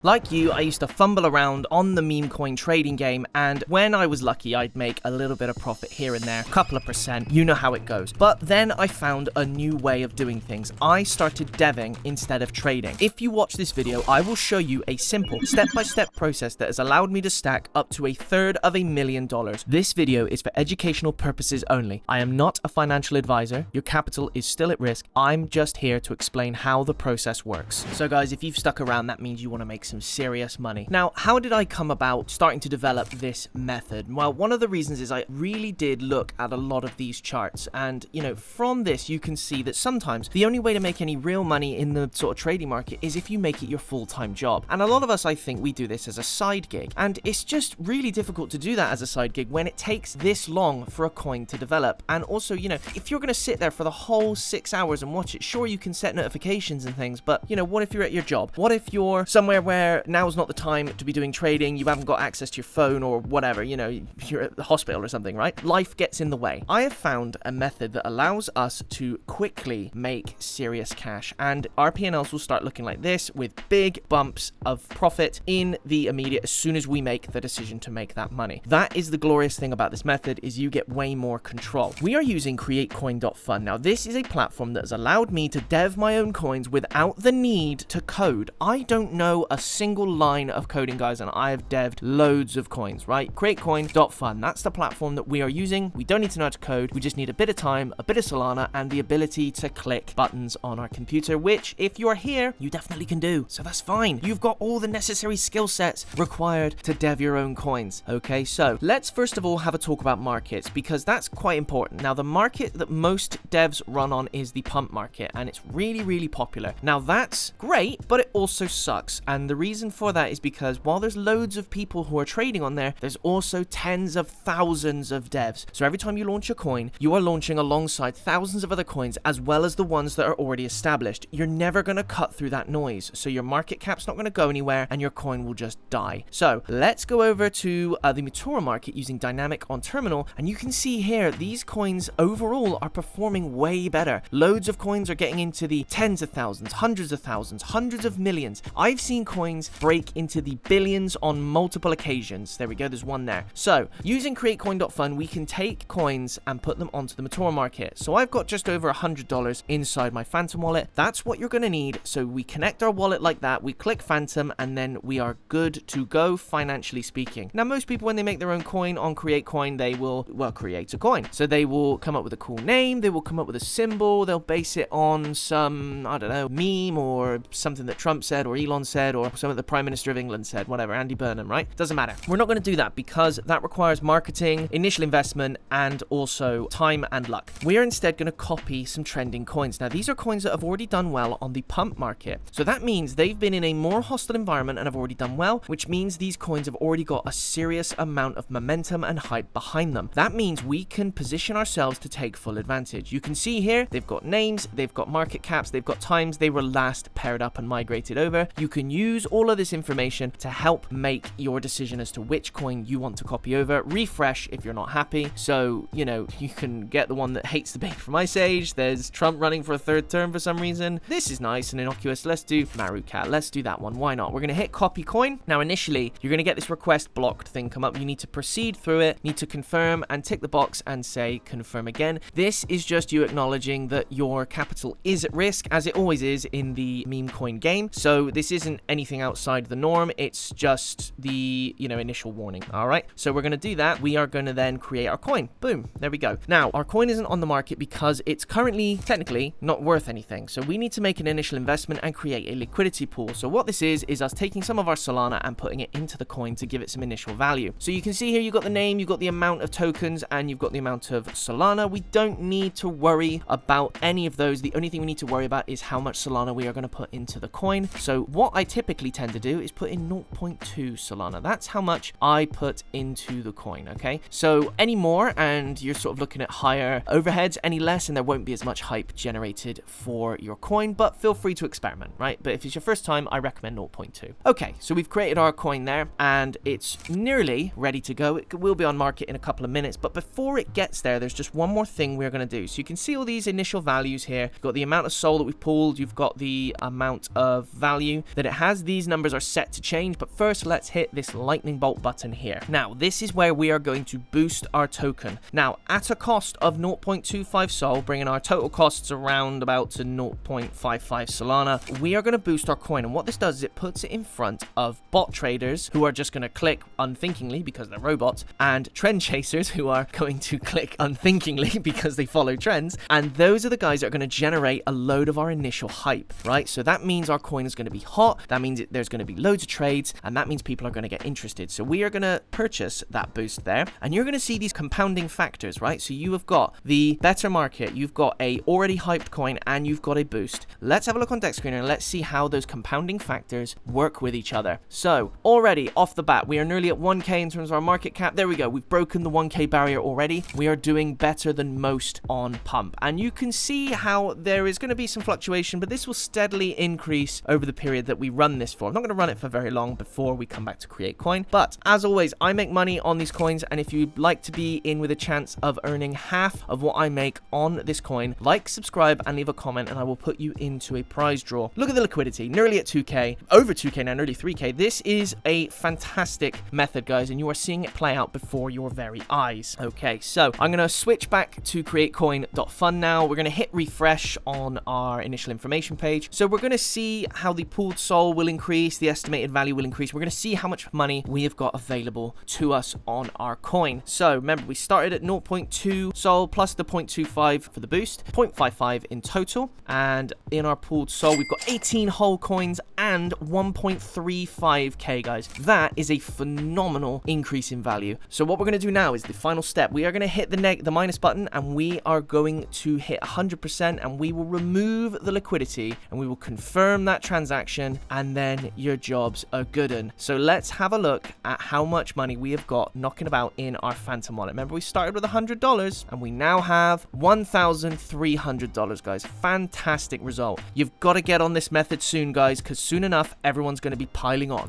Like you, I used to fumble around on the Memecoin trading game, and when I was lucky, I'd make a little bit of profit here and there, a couple of percent, you know how it goes. But then I found a new way of doing things. I started deving instead of trading. If you watch this video, I will show you a simple step-by-step process that has allowed me to stack up to $1/3 million. This video is for educational purposes only. I am not a financial advisor. Your capital is still at risk. I'm just here to explain how the process works. So guys, if you've stuck around, that means you want to make some serious money. Now, how did I come about starting to develop this method? Well, one of the reasons is I really did look at a lot of these charts, and from this you can see that sometimes the only way to make any real money in the sort of trading market is if you make it your full-time job. And a lot of us, I think, we do this as a side gig, and it's just really difficult to do that as a side gig when it takes this long for a coin to develop. And also, if you're going to sit there for the whole 6 hours and watch it, sure, you can set notifications and things, but what if you're at your job? What if you're somewhere where now's not the time to be doing trading, you haven't got access to your phone or whatever, you're at the hospital or something, right? Life gets in the way. I have found a method that allows us to quickly make serious cash, and our P&Ls will start looking like this, with big bumps of profit in the immediate as soon as we make the decision to make that money. That is the glorious thing about this method, is you get way more control. We are using createcoin.fun. Now, this is a platform that has allowed me to dev my own coins without the need to code. I don't know a single line of coding, guys, and I have devved loads of coins, right? Createcoin.fun. That's the platform that we are using. We don't need to know how to code. We just need a bit of time, a bit of Solana, and the ability to click buttons on our computer, which, if you're here, you definitely can do. So that's fine. You've got all the necessary skill sets required to dev your own coins. Okay, so let's first of all have a talk about markets, because that's quite important. Now, the market that most devs run on is the pump market, and it's really, really popular. Now, that's great, but it also sucks. And the reason for that is because while there's loads of people who are trading on there, there's also tens of thousands of devs. So every time you launch a coin, you are launching alongside thousands of other coins, as well as the ones that are already established. You're never going to cut through that noise, so your market cap's not going to go anywhere, and your coin will just die. So let's go over to the Matura market using dynamic on terminal, and you can see here these coins overall are performing way better. Loads of coins are getting into the tens of thousands, hundreds of millions. I've seen coins break into the billions on multiple occasions. There we go, there's one there. So using createcoin.fun, we can take coins and put them onto the Matura market. So I've got just over $100 inside my Phantom wallet. That's what you're going to need. So we connect our wallet like that, we click Phantom, and then we are good to go, financially speaking. Now, most people, when they make their own coin on CreateCoin, they will, create a coin. So they will come up with a cool name, they will come up with a symbol, they'll base it on some, I don't know, meme or something that Trump said or Elon said or something the Prime Minister of England said, whatever, Andy Burnham, right? Doesn't matter. We're not going to do that because that requires marketing, initial investment, and also time and luck. We're instead going to copy some trending coins. Now, these are coins that have already done well on the pump market. So that means they've been in a more hostile environment and have already done well, which means these coins have already got a serious amount of momentum and hype behind them. That means we can position ourselves to take full advantage. You can see here, they've got names, they've got market caps, they've got times they were last paired up and migrated over. You can use all of this information to help make your decision as to which coin you want to copy over. Refresh if you're not happy. So, you can get the one that hates the bait from Ice Age. There's Trump running for a third term for some reason. This is nice and innocuous. Let's do Marucat. Let's do that one. Why not? We're going to hit copy coin. Now, initially, you're going to get this request blocked thing come up. You need to proceed through it, need to confirm and tick the box and say confirm again. This is just you acknowledging that your capital is at risk, as it always is in the Memecoin game. So this isn't anything outside the norm. It's just the, initial warning. All right. So we're going to do that. We are going to then create our coin. Boom. There we go. Now, our coin isn't on the market because it's currently technically not worth anything. So we need to make an initial investment and create a liquidity pool. So what this is us taking some of our Solana and putting it into the coin to give it some initial value. So you can see here, you've got the name, you've got the amount of tokens, and you've got the amount of Solana. We don't need to worry about any of those. The only thing we need to worry about is how much Solana we are going to put into the coin. So what I typically tend to do is put in 0.2 Solana. That's how much I put into the coin, okay? So any more and you're sort of looking at higher overheads, any less and there won't be as much hype generated for your coin, but feel free to experiment, right? But if it's your first time, I recommend 0.2. Okay, so we've created our coin there and it's nearly ready to go. It will be on market in a couple of minutes, but before it gets there, there's just one more thing we're going to do. So you can see all these initial values here. You've got the amount of SOL that we've pulled, you've got the amount of value that it has. these numbers are set to change, but first let's hit this lightning bolt button here. Now, this is where we are going to boost our token. Now, at a cost of 0.25 Sol, bringing our total costs around about to 0.55 Solana, we are going to boost our coin. And what this does is it puts it in front of bot traders who are just going to click unthinkingly because they're robots, and trend chasers who are going to click unthinkingly because they follow trends. And those are the guys that are going to generate a load of our initial hype, right? So that means our coin is going to be hot. That means there's going to be loads of trades, and that means people are going to get interested. So we are going to purchase that boost there, and you're going to see these compounding factors, right? So you have got the better market, you've got a already hyped coin, and you've got a boost. Let's have a look on Deck Screener and let's see how those compounding factors work with each other. So already off the bat, we are nearly at 1k in terms of our market cap. There we go. We've broken the 1k barrier already. We are doing better than most on pump, and you can see how there is going to be some fluctuation, but this will steadily increase over the period that we run this for. I'm not going to run it for very long before we come back to create coin, but as always, I make money on these coins, and if you'd like to be in with a chance of earning half of what I make on this coin, like, subscribe, and leave a comment, and I will put you into a prize draw. Look at the liquidity, nearly at 2k, over 2k now, nearly 3k. This is a fantastic method, guys, and you are seeing it play out before your very eyes. Okay, so I'm going to switch back to createcoin.fun now. We're going to hit refresh on our initial information page. So we're going to see how the pooled Sol will increase, the estimated value will increase. We're going to see how much money we have got available to us on our coin. So remember, we started at 0.2 Sol plus the 0.25 for the boost, 0.55 in total. And in our pooled Sol, we've got 18 whole coins and 1.35k, guys. That is a phenomenal increase in value. So what we're going to do now is the final step. We are going to hit the minus button, and we are going to hit 100%, and we will remove the liquidity, and we will confirm that transaction, and then your jobs are good. So let's have a look at how much money we have got knocking about in our Phantom wallet. Remember, we started with $100, and we now have $1,300, guys. Fantastic result. You've got to get on this method soon, guys, because soon enough, everyone's going to be piling on.